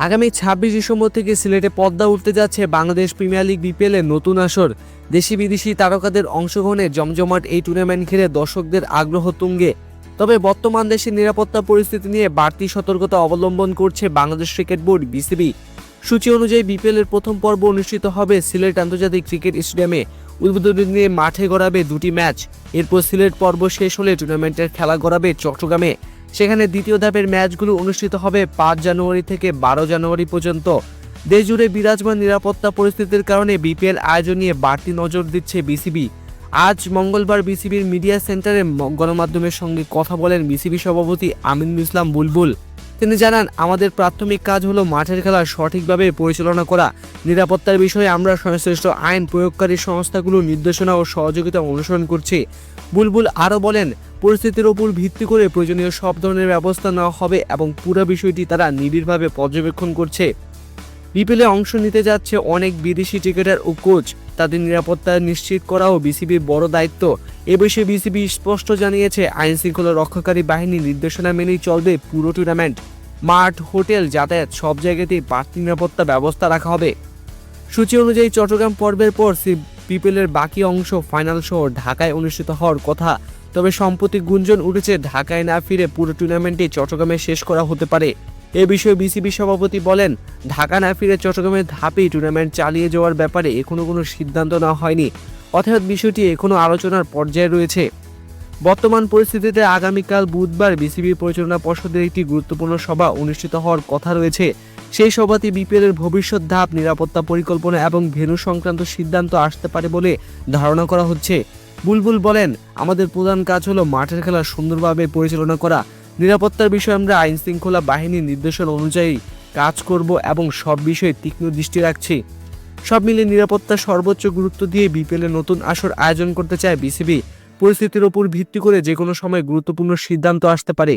আগামী ২৬ ডিসেম্বর থেকে সিলেটে পদ্মা উঠতে যাচ্ছে বাংলাদেশ প্রিমিয়ার লিগ বিপিএল এর নতুন আসর। দেশি বিদেশি তারকাদের অংশগ্রহণে জমজমাট এই টুর্নামেন্ট ঘিরে দর্শকদের আগ্রহ তুঙ্গে। তবে বর্তমান দেশের নিরাপত্তা পরিস্থিতি নিয়ে বাড়তি সতর্কতা অবলম্বন করছে বাংলাদেশ ক্রিকেট বোর্ড বিসিবি। সূচি অনুযায়ী বিপিএল এর প্রথম পর্ব অনুষ্ঠিত হবে সিলেট আন্তর্জাতিক ক্রিকেট স্টেডিয়ামে। উদ্বোধনী দিনে মাঠে গড়াবে দুটি ম্যাচ। এরপর সিলেট পর্ব শেষ হলে টুর্নামেন্টের খেলা গড়াবে চট্টগ্রামে। সেখানে দ্বিতীয় ধাপের ম্যাচগুলো অনুষ্ঠিত হবে ৫ জানুয়ারি থেকে ১২ জানুয়ারি পর্যন্ত। দেশজুড়ে বিরাজমান নিরাপত্তা পরিস্থিতির কারণে বিপিএল আয়োজন নিয়ে বাড়তি নজর দিচ্ছে বিসিবি। আজ মঙ্গলবার বিসিবির মিডিয়া সেন্টারে গণমাধ্যমের সঙ্গে কথা বলেন বিসিবি সভাপতি আমিনুল ইসলাম বুলবুল। তিনি জানান, আমাদের প্রাথমিক কাজ হলো মাঠের খেলা সঠিকভাবে পরিচালনা করা। নিরাপত্তার বিষয়ে আমরা সংশ্লিষ্ট আইন প্রয়োগকারী সংস্থাগুলোর নির্দেশনা ও সহযোগিতা অনুসরণ করছি। বুলবুল আরও বলেন, পরিস্থিতির উপর ভিত্তি করে প্রয়োজনীয় সব ধরনের ব্যবস্থা নেওয়া হবে এবং পুরো বিষয়টি তারা নিবিড়ভাবে পর্যবেক্ষণ করছে। বিপিএলে অংশ নিতে যাচ্ছে অনেক বিদেশি ক্রিকেটার ও কোচ। তাদের নিরাপত্তা নিশ্চিত করাও বিসিবির বড় দায়িত্ব। এ বিষয়ে বিসিবি স্পষ্ট জানিয়েছে, আইন শৃঙ্খলা রক্ষাকারী বাহিনীর নির্দেশনা মেনেই চলবে পুরো টুর্নামেন্ট। মাঠ, হোটেল, যাতায়াত সব জায়গাতেই বাড়তি নিরাপত্তা ব্যবস্থা রাখা হবে। সূচি অনুযায়ী চট্টগ্রাম পর্বের পর বিপিএলের বাকি অংশ ফাইনাল সহ ঢাকায় অনুষ্ঠিত হওয়ার কথা। তবে সম্প্রতি গুঞ্জন উঠেছে ঢাকায় না ফিরে পুরো টুর্নামেন্টটি চট্টগ্রামে শেষ করা হতে পারে। এ বিষয়ে বিসিবি সভাপতি বলেন, ঢাকা না ফিরে চট্টগ্রামের ধাপেই টুর্নামেন্ট চালিয়ে যাওয়ার ব্যাপারে এখনও কোনো সিদ্ধান্ত নেওয়া হয়নি। অর্থাৎ বিষয়টি এখনও আলোচনার পর্যায়ে রয়েছে। বর্তমান পরিস্থিতিতে আগামীকাল বুধবার বিসিবি পরিচালনা পর্ষদের একটি গুরুত্বপূর্ণ সভা অনুষ্ঠিত হওয়ার কথা রয়েছে। সেই সভাতে বিপিএল এর ভবিষ্যৎ ধাপ, নিরাপত্তা পরিকল্পনা এবং ভেন্যু সংক্রান্ত সিদ্ধান্ত আসতে পারে বলে ধারণা করা হচ্ছে। বুলবুল বলেন, আমাদের প্রধান কাজ হলো মাঠের খেলা সুন্দরভাবে পরিচালনা করা। নিরাপত্তার বিষয়ে আমরা আইন শৃঙ্খলা বাহিনীর নির্দেশনা অনুযায়ী কাজ করব এবং সব বিষয়ে তীক্ষ্ণ দৃষ্টি রাখছি। সব মিলিয়ে নিরাপত্তা সর্বোচ্চ গুরুত্ব দিয়ে বিপিএল এর নতুন আসর আয়োজন করতে চায় বিসিবি। পরিস্থিতির ওপর ভিত্তি করে যে কোনো সময় গুরুত্বপূর্ণ সিদ্ধান্ত আসতে পারে।